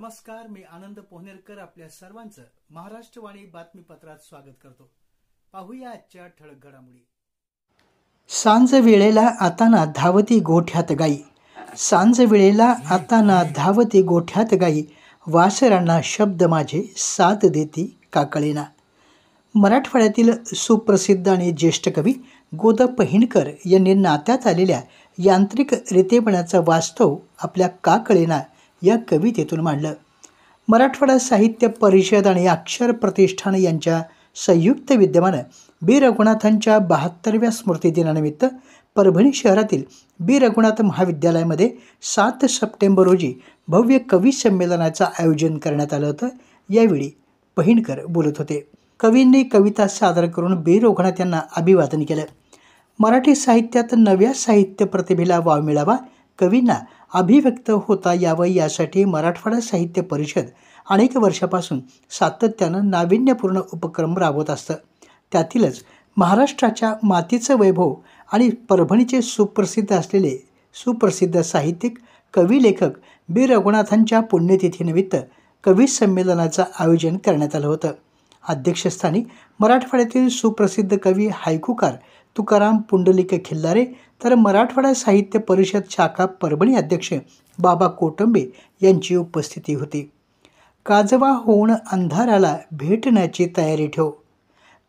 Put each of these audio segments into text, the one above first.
नमस्कार, मी आनंद पोहनेरकर आपल्या सर्वांचं महाराष्ट्रवाणी बातमीपत्रात स्वागत करतो. पाहूया आजच्या ठळक घडामोडी. सांज वेळेला आताना धावती गोठ्यात गाई. सांज वेळेला आताना धावती गोठ्यात गाई, वासरांना शब्द माझे साथ देती काकळेना. मराठवाड्यातील सुप्रसिद्ध आणि ज्येष्ठ कवी गो. द. पहिणकर यांनी नात्यात आलेल्या यांत्रिक रेतेपणाचं वास्तव आपल्या काकळेना या कवितेतून मांडलं. मराठवाडा साहित्य परिषद आणि अक्षर प्रतिष्ठान यांच्या संयुक्त विद्यमानं बी. रघुनाथांच्या 72व्या स्मृतिदिनानिमित्त परभणी शहरातील बी. रघुनाथ महाविद्यालयामध्ये 7 सप्टेंबर रोजी भव्य कवी संमेलनाचं आयोजन करण्यात आलं होतं. यावेळी पहिणकर बोलत होते. कवींनी कविता सादर करून बी. रघुनाथ यांना अभिवादन केलं. मराठी साहित्यात नव्या साहित्य प्रतिभेला वाव मिळावा, कवींना अभिव्यक्त होता यावं यासाठी मराठवाडा साहित्य परिषद अनेक वर्षापासून सातत्यानं नाविन्यपूर्ण उपक्रम राबवत असतं. त्यातीलच महाराष्ट्राच्या मातीचं वैभव आणि परभणीचे सुप्रसिद्ध असलेले सुप्रसिद्ध साहित्यिक कवी लेखक बी. रघुनाथांच्या पुण्यतिथीनिमित्त कवी संमेलनाचं आयोजन करण्यात आलं होतं. अध्यक्षस्थानी मराठवाड्यातील सुप्रसिद्ध कवी हायकूकार तुकाराम पुंडलिक खिल्लारे, तर मराठवाडा साहित्य परिषद शाखा परभणी अध्यक्ष बाबा कोटंबे यांची उपस्थिती होती. काजवा होऊन अंधाराला भेटण्याची तयारी ठेव.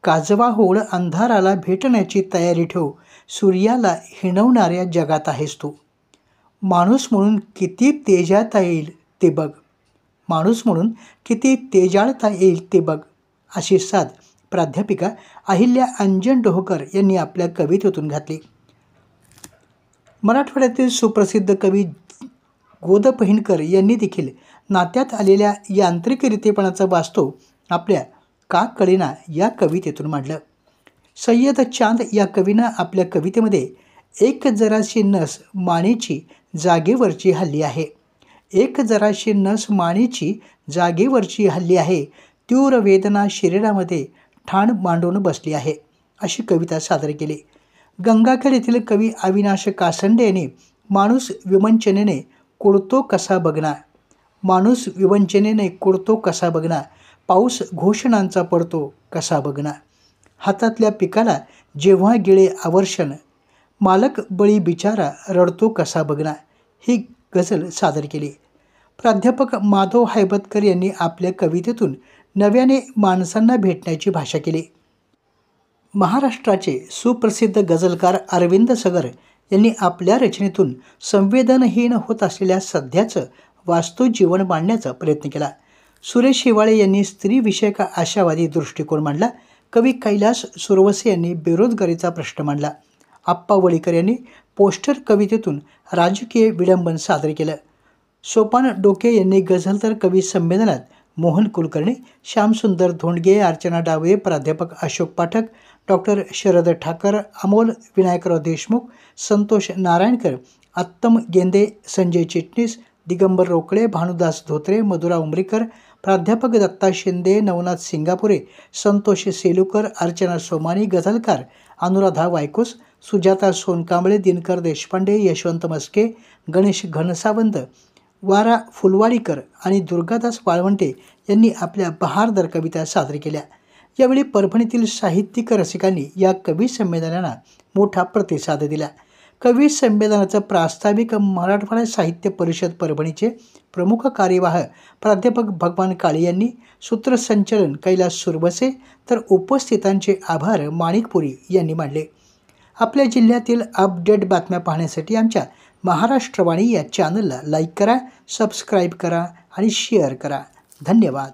काजवा होऊन अंधाराला भेटण्याची तयारी ठेव, सूर्याला हिणवणाऱ्या जगात आहेस तू. माणूस म्हणून किती तेजाळता येईल ते बघ. माणूस म्हणून किती तेजाळता येईल ते बघ, अशी साद प्राध्यापिका अहिल्या अंजन डोहकर यांनी आपल्या कवितेतून घातली. मराठवाड्यातील सुप्रसिद्ध कवी गो. द. पहिणकर यांनी देखील नात्यात आलेल्या यांत्रिक रेतेपणाचं वास्तव आपल्या काकळेना या कवितेतून मांडलं. सय्यद चांद या कवीनं आपल्या कवितेमध्ये एक जराशी नस मानेची जागेवरची हल्ली आहे. एक जराशी नस मानेची जागेवरची हल्ली आहे, तीव्र वेदना शरीरामध्ये ठाण मांडून बसली आहे, अशी कविता सादर केली. गंगाखेड येथील कवी अविनाश कासंडे यांनी माणूस विवंचनेने कुडतो कसा बघना. माणूस विवंचनेने कुडतो कसा बघना, पाऊस घोषणांचा पडतो कसा बघना. हातातल्या पिकाला जेव्हा गिळे आवर्षण, मालक बळी बिचारा रडतो कसा बघना, ही गझल सादर केली. प्राध्यापक माधव हैबतकर यांनी आपल्या कवितेतून नव्याने माणसांना भेटण्याची भाषा केली. महाराष्ट्राचे सुप्रसिद्ध गझलकार अरविंद सगर यांनी आपल्या रचनेतून संवेदनहीन होत असलेल्या सध्याचं वास्तव जीवन मांडण्याचा प्रयत्न केला. सुरेश हिवाळे यांनी स्त्रीविषयक आशावादी दृष्टिकोन मांडला. कवी कैलास सुरवसे यांनी बेरोजगारीचा प्रश्न मांडला. आप्पा वळीकर यांनी पोस्टर कवितेतून राजकीय विडंबन सादर केलं. सोपान डोके यांनी गझल तर कवी संमेलनात मोहन कुलकर्णी, श्यामसुंदर धोंडगे, अर्चना डावळे, प्राध्यापक अशोक पाठक, डॉक्टर शरद ठाकर, अमोल विनायकराव देशमुख, संतोष नारायणकर, आत्तम गेंदे, संजय चिटणीस, दिगंबर रोकडे, भानुदास धोत्रे, मधुरा उमरीकर, प्राध्यापक दत्ता शिंदे, नवनाथ सिंगापुरे, संतोष सेलुकर, अर्चना सोमानी, गझलकार अनुराधा वायकोस, सुजाता सोनकांबळे, दिनकर देशपांडे, यशवंत मस्के, गणेश घनसावंत, वारा फुलवाडीकर आणि दुर्गादास वाळवंटे यांनी आपल्या बहारदार कविता सादर केल्या. यावेळी परभणीतील साहित्यिक रसिकांनी या कवी संमेलनाला मोठा प्रतिसाद दिला. कवी संमेलनाचं प्रास्ताविक मराठवाडा साहित्य परिषद परभणीचे प्रमुख कार्यवाह प्राध्यापक भगवान काळे यांनी, सूत्रसंचालन कैलास सुरवसे, तर उपस्थितांचे आभार माणिकपुरी यांनी मानले. आपल्या जिल्ह्यातील अपडेट बातम्या पाहण्यासाठी आमच्या महाराष्ट्रवाणी या चॅनलला लाईक करा, सबस्क्राईब करा आणि शेअर करा. धन्यवाद.